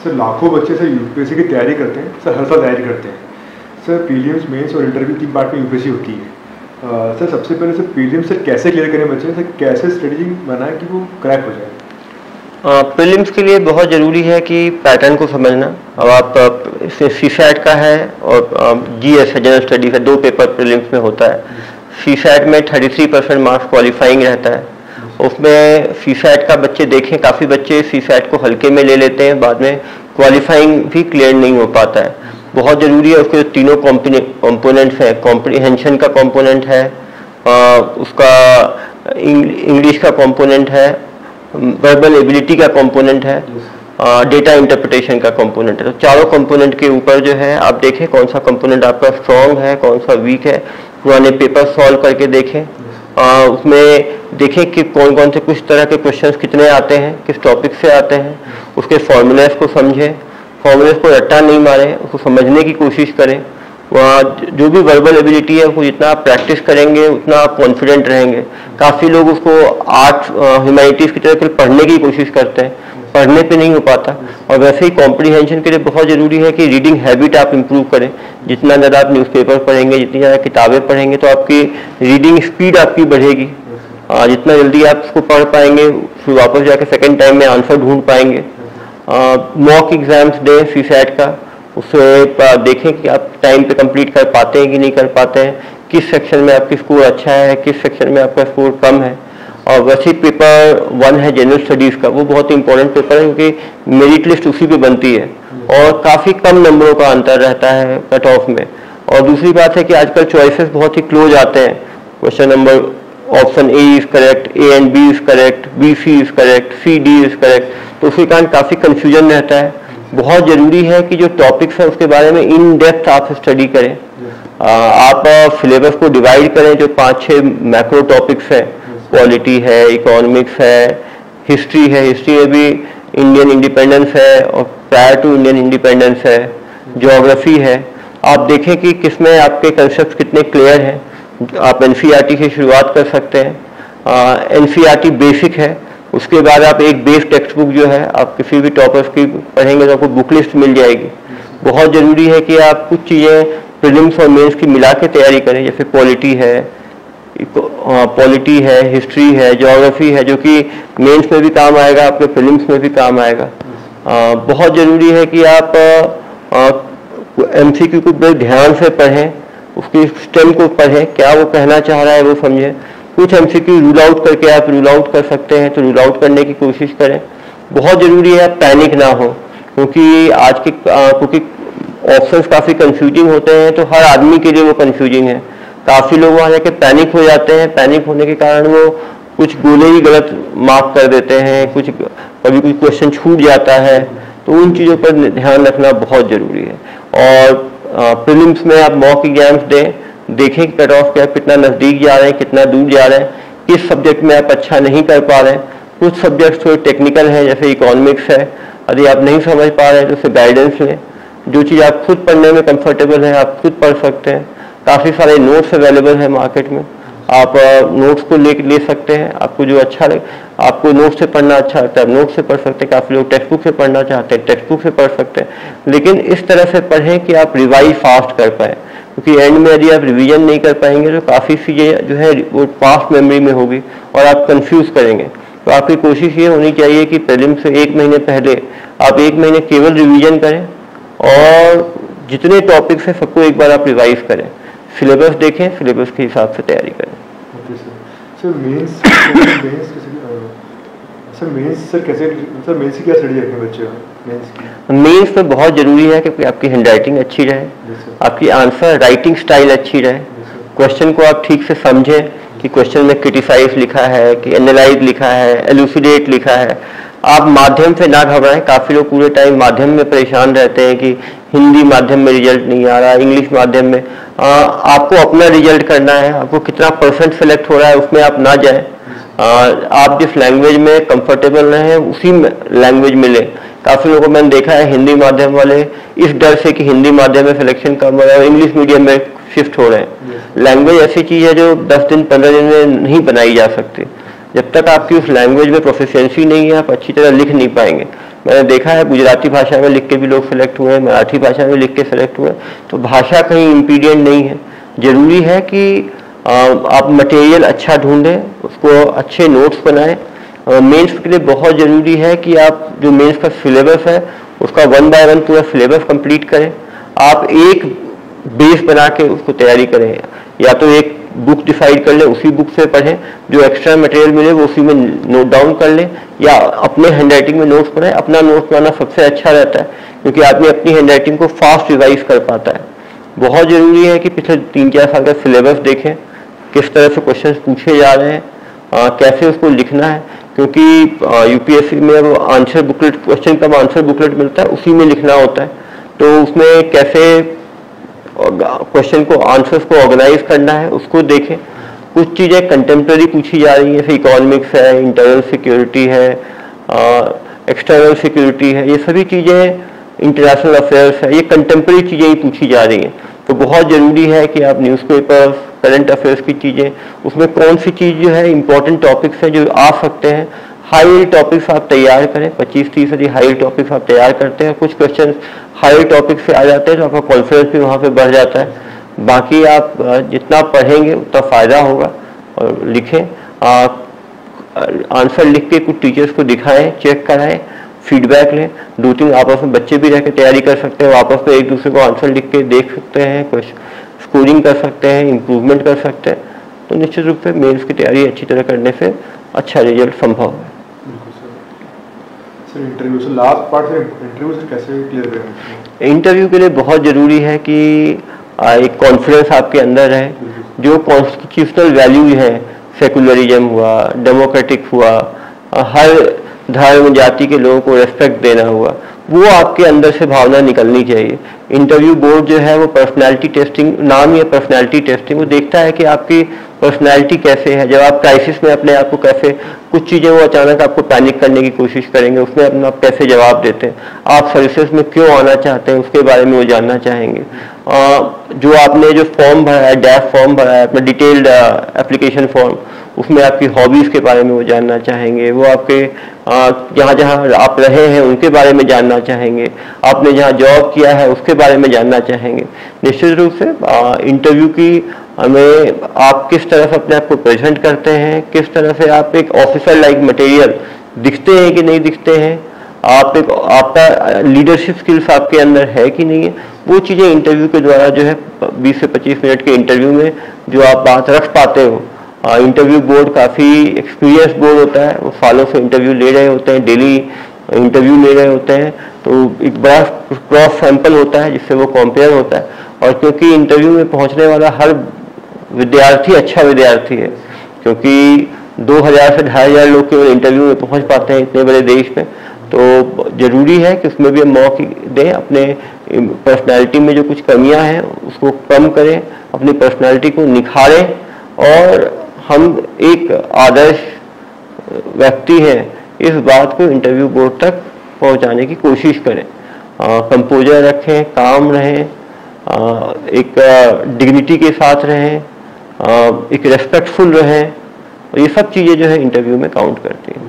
Sir लाखों बच्चे sir UPSC की तैयारी करते हैं सर, हर साल तैयारी करते हैं सर। प्रीलिम्स, मेंस और इंटरव्यू 3 पार्ट में यूपीएससी होती है सर। सबसे पहले सर प्रीलिम्स सर कैसे क्लियर करें बच्चे, सर कैसे स्ट्रेटजी बनाएं कि वो क्रैक हो जाए? प्रीलिम्स के लिए बहुत ज़रूरी है कि पैटर्न को समझना। अब आप सीसैट का है और जीएस है, जनरल स्टडीज है, 2 पेपर प्रीलिम्स में होता है। सीसैट में 33% मार्क्स क्वालिफाइंग रहता है। उसमें सीसैट का बच्चे देखें, काफ़ी बच्चे सीसैट को हल्के में ले लेते हैं, बाद में क्वालिफाइंग भी क्लियर नहीं हो पाता है। बहुत ज़रूरी है उसके तीनों कंपोनेंट्स हैं। कॉम्प्रिहेंशन का कंपोनेंट है, उसका इंग्लिश का कंपोनेंट है, वर्बल एबिलिटी का कंपोनेंट है, डेटा इंटरप्रिटेशन का कंपोनेंट है। तो चारों कंपोनेंट के ऊपर जो है आप देखें कौन सा कंपोनेंट आपका स्ट्रॉन्ग है, कौन सा वीक है। पुराने पेपर सॉल्व करके देखें, उसमें देखें कि कौन कौन से कुछ तरह के क्वेश्चंस कितने आते हैं, किस टॉपिक से आते हैं, उसके फॉर्मूलाज को समझें। फॉर्मूलाज को रट्टा नहीं मारें, उसको समझने की कोशिश करें। वहाँ जो भी वर्बल एबिलिटी है वो जितना आप प्रैक्टिस करेंगे उतना आप कॉन्फिडेंट रहेंगे। काफ़ी लोग उसको आर्ट ह्यूमैनिटीज़ की तरह पढ़ने की कोशिश करते हैं, पढ़ने पे नहीं हो पाता। और वैसे ही कॉम्प्रिहेंशन के लिए बहुत ज़रूरी है कि रीडिंग हैबिट आप इम्प्रूव करें। जितना ज़्यादा आप न्यूज़पेपर पढ़ेंगे, जितनी ज़्यादा किताबें पढ़ेंगे तो आपकी रीडिंग स्पीड आपकी बढ़ेगी। जितना जल्दी आप उसको पढ़ पाएंगे फिर वापस जाके सेकेंड टाइम में आंसर ढूंढ पाएंगे। मॉक एग्जाम्स दें सीसैट का, उससे देखें कि आप टाइम पे कंप्लीट कर पाते हैं कि नहीं कर पाते हैं, किस सेक्शन में आपकी स्कोर अच्छा है, किस सेक्शन में आपका स्कोर कम है। और वैसे पेपर 1 है जनरल स्टडीज़ का, वो बहुत इंपॉर्टेंट पेपर है क्योंकि मेरिट लिस्ट उसी पे बनती है और काफ़ी कम नंबरों का अंतर रहता है कट ऑफ में। और दूसरी बात है कि आजकल चॉइसेस बहुत ही क्लोज आते हैं। Question number option A is correct, A and B is correct, B C is correct, C D is correct. तो उसके कारण काफ़ी कन्फ्यूजन रहता है। बहुत ज़रूरी है कि जो टॉपिक्स हैं उसके बारे में इन डेप्थ आप स्टडी करें। आप सिलेबस को डिवाइड करें, जो 5-6 मैक्रो टॉपिक्स हैं, पॉलिटी है, इकोनॉमिक्स है, हिस्ट्री है, हिस्ट्री में भी इंडियन इंडिपेंडेंस है और प्रायर टू इंडियन इंडिपेंडेंस है, ज्योग्राफी है। आप देखें कि किसमें आपके कंसेप्ट कितने क्लियर हैं। आप एनसीईआरटी से शुरुआत कर सकते हैं। एनसीईआरटी बेसिक है, उसके बाद आप एक बेस टेक्स्ट बुक जो है आप किसी भी टॉपर्स की पढ़ेंगे तो आपको बुक लिस्ट मिल जाएगी। बहुत ज़रूरी है कि आप कुछ चीज़ें प्रीलिम्स और मेंस की मिला के तैयारी करें, जैसे पॉलिटी है, हिस्ट्री है, ज्योग्राफी है, जो कि मेंस में भी काम आएगा, आपके प्रीलिम्स में भी काम आएगा। बहुत ज़रूरी है कि आप एमसीक्यू को बड़े ध्यान से पढ़ें, उसकी स्टेम को पढ़ें, क्या वो कहना चाह रहा है वो समझें। कुछ एमसीक्यू रूल आउट करके आप रूल आउट कर सकते हैं तो रूल आउट करने की कोशिश करें। बहुत ज़रूरी है पैनिक ना हो, क्योंकि आज के क्योंकि ऑप्शंस काफ़ी कंफ्यूजिंग होते हैं, तो हर आदमी के लिए वो कंफ्यूजिंग है। काफ़ी लोग वहाँ जाके पैनिक हो जाते हैं, पैनिक होने के कारण वो कुछ गोले ही गलत मार्क कर देते हैं, कभी कुछ क्वेश्चन छूट जाता है। तो उन चीज़ों पर ध्यान रखना बहुत ज़रूरी है। और प्रीलिम्स में आप मॉक एग्जाम्स दें, देखें कि कट ऑफ क्या कितना नज़दीक जा रहे हैं, कितना दूर जा रहे हैं, किस सब्जेक्ट में आप अच्छा नहीं कर पा रहे हैं। कुछ सब्जेक्ट्स थोड़े टेक्निकल हैं, जैसे इकोनॉमिक्स है, यदि आप नहीं समझ पा रहे हैं तो उससे गाइडेंस लें। जो चीज़ आप खुद पढ़ने में कंफर्टेबल है आप खुद पढ़ सकते हैं। काफ़ी सारे नोट्स अवेलेबल हैं मार्केट में, आप नोट्स को ले सकते हैं। आपको जो अच्छा लगे, आपको नोट्स से पढ़ना अच्छा लगता है आप नोट्स से पढ़ सकते हैं। काफ़ी लोग टेक्स्ट बुक से पढ़ना चाहते हैं, टेक्स्ट बुक से पढ़ सकते हैं। लेकिन इस तरह से पढ़ें कि आप रिवाइज फास्ट कर पाएँ, क्योंकि एंड में यदि आप रिवीजन नहीं कर पाएंगे तो काफ़ी चीज़ें जो है वो पास्ट मेमोरी में होगी और आप कंफ्यूज करेंगे। तो आपकी कोशिश ये होनी चाहिए कि प्रीलिम से 1 महीने पहले आप 1 महीने केवल रिवीजन करें और जितने टॉपिक्स हैं सबको एक बार आप रिवाइज करें, सिलेबस देखें, सिलेबस के हिसाब से तैयारी करें। सर मेंस की क्या स्टडी रखें बच्चे? मेंस में बहुत ज़रूरी है कि आपकी हैंडराइटिंग अच्छी रहे, आपकी आंसर राइटिंग स्टाइल अच्छी रहे, क्वेश्चन को आप ठीक से समझें कि क्वेश्चन में क्रिटिसाइज लिखा है कि एनालाइज लिखा है, एलुसिडेट लिखा है। आप माध्यम से ना घबराएं। काफ़ी लोग पूरे टाइम माध्यम में परेशान रहते हैं कि हिंदी माध्यम में रिजल्ट नहीं आ रहा, इंग्लिश माध्यम में। आपको अपना रिजल्ट करना है, आपको कितना % सेलेक्ट हो रहा है उसमें आप ना जाएं। आप जिस लैंग्वेज में कंफर्टेबल रहें उसी लैंग्वेज में लें। काफ़ी लोगों को मैंने देखा है हिंदी माध्यम वाले इस डर से कि हिंदी माध्यम में सिलेक्शन कम हो रहा है, इंग्लिश मीडियम में शिफ्ट हो रहे हैं। लैंग्वेज ऐसी चीज़ है जो 10 दिन 15 दिन में नहीं बनाई जा सकती। जब तक आपकी उस लैंग्वेज में प्रोफिशिएंसी नहीं है आप अच्छी तरह लिख नहीं पाएंगे। मैंने देखा है गुजराती भाषा में लिख के भी लोग सेलेक्ट हुए हैं, मराठी भाषा में लिख के सेलेक्ट हुए हैं। तो भाषा कहीं इम्पीडियंट नहीं है। जरूरी है कि आप मटेरियल अच्छा ढूंढें, उसको अच्छे नोट्स बनाएं। मेंस के लिए बहुत ज़रूरी है कि आप जो मेंस का सिलेबस है उसका 1 बाय 1 पूरा सिलेबस कंप्लीट करें। आप एक बेस बना के उसको तैयारी करें, या तो एक बुक डिसाइड कर लें, उसी बुक से पढ़ें, जो एक्स्ट्रा मटेरियल मिले वो उसी में नोट डाउन कर लें, या अपने हैंडराइटिंग में नोट्स बनाएं। अपना नोट्स बनाना सबसे अच्छा रहता है, क्योंकि आदमी अपनी हैंडराइटिंग को फास्ट रिवाइज कर पाता है। बहुत ज़रूरी है कि पिछले 3-4 साल का सिलेबस देखें, किस तरह से क्वेश्चन पूछे जा रहे हैं, कैसे उसको लिखना है, क्योंकि यूपीएससी में वो आंसर बुकलेट, क्वेश्चन का आंसर बुकलेट मिलता है, उसी में लिखना होता है। तो उसमें कैसे क्वेश्चन को, आंसर्स को ऑर्गेनाइज करना है उसको देखें। कुछ चीज़ें कंटेम्प्रेरी पूछी जा रही हैं, जैसे इकोनॉमिक्स है, इंटरनल सिक्योरिटी है, एक्सटर्नल सिक्योरिटी है, ये सभी चीज़ें, इंटरनेशनल अफेयर्स है, ये कंटेम्प्रेरी चीज़ें ही पूछी जा रही हैं। तो बहुत ज़रूरी है कि आप न्यूज़पेपर्स, करंट अफेयर्स की चीज़ें, उसमें कौन सी चीज़ जो है इंपॉर्टेंट टॉपिक्स हैं जो आ सकते हैं, हाई टॉपिक्स आप तैयार करें। 25-30 हाई टॉपिक्स आप तैयार करते हैं, कुछ क्वेश्चन हाई टॉपिक से आ जाते हैं तो आपका कॉन्फिडेंस भी वहाँ पे बढ़ जाता है। बाकी आप जितना पढ़ेंगे उतना फ़ायदा होगा। और लिखें, आंसर लिख के कुछ टीचर्स को दिखाएं, चेक कराएं, फीडबैक लें। 2-3 आपस में बच्चे भी रह के तैयारी कर सकते हैं, आपस में एक दूसरे को आंसर लिख के देख सकते हैं, कुछ स्कोरिंग कर सकते हैं, इम्प्रूवमेंट कर सकते हैं। तो निश्चित रूप से मेंस की तैयारी अच्छी तरह करने से अच्छा रिजल्ट संभव है। सर इंटरव्यू से लास्ट पार्ट है, इंटरव्यू से कैसे क्लियर करें? इंटरव्यू के लिए बहुत ज़रूरी है कि एक कॉन्फिडेंस आपके अंदर है। जो कॉन्स्टिट्यूशनल वैल्यू है, सेकुलरिज्म हुआ, डेमोक्रेटिक हुआ, हर धर्म जाति के लोगों को रेस्पेक्ट देना हुआ, वो आपके अंदर से भावना निकलनी चाहिए। इंटरव्यू बोर्ड जो है वो पर्सनालिटी टेस्टिंग, नाम ही है पर्सनालिटी टेस्टिंग, वो देखता है कि आपकी पर्सनालिटी कैसे है। जब आप क्राइसिस में अपने आप को कैसे, कुछ चीज़ें वो अचानक आपको पैनिक करने की कोशिश करेंगे, उसमें अपना आप कैसे जवाब देते हैं, आप सर्विसेज में क्यों आना चाहते हैं उसके बारे में वो जानना चाहेंगे। जो आपने जो फॉर्म भरा है, डैफ फॉर्म भरा है, अपना डिटेल्ड एप्लीकेशन फॉर्म, उसमें आपकी हॉबीज़ के बारे में वो जानना चाहेंगे। वो आपके जहाँ जहाँ आप रहे हैं उनके बारे में जानना चाहेंगे, आपने जहाँ जॉब किया है उसके बारे में जानना चाहेंगे। निश्चित रूप से इंटरव्यू की हमें, आप किस तरह से अपने आप को प्रेजेंट करते हैं, किस तरह से आप एक ऑफिसर लाइक मटेरियल दिखते हैं कि नहीं दिखते हैं, आप एक, आपका लीडरशिप स्किल्स आपके अंदर है कि नहीं है, वो चीज़ें इंटरव्यू के द्वारा जो है 20 से 25 मिनट के इंटरव्यू में जो आप बात रख पाते हो। इंटरव्यू बोर्ड काफ़ी एक्सपीरियंस बोर्ड होता है, वो सालों से इंटरव्यू ले रहे होते हैं, डेली इंटरव्यू ले रहे होते हैं, तो एक बड़ा क्रॉस सैंपल होता है जिससे वो कंपेयर होता है। और क्योंकि इंटरव्यू में पहुंचने वाला हर विद्यार्थी अच्छा विद्यार्थी है, क्योंकि 2000 से 2500 लोग केवल इंटरव्यू में पहुंच पाते हैं इतने बड़े देश में, तो ज़रूरी है कि उसमें भी हम मौका दें, अपने पर्सनालिटी में जो कुछ कमियां हैं उसको कम करें, अपनी पर्सनालिटी को निखारें, और हम एक आदर्श व्यक्ति हैं इस बात को इंटरव्यू बोर्ड तक पहुंचाने की कोशिश करें। कंपोजर रखें, काम रहें, एक डिग्निटी के साथ रहें, एक रेस्पेक्टफुल रहें, और ये सब चीज़ें जो है इंटरव्यू में काउंट करती हैं।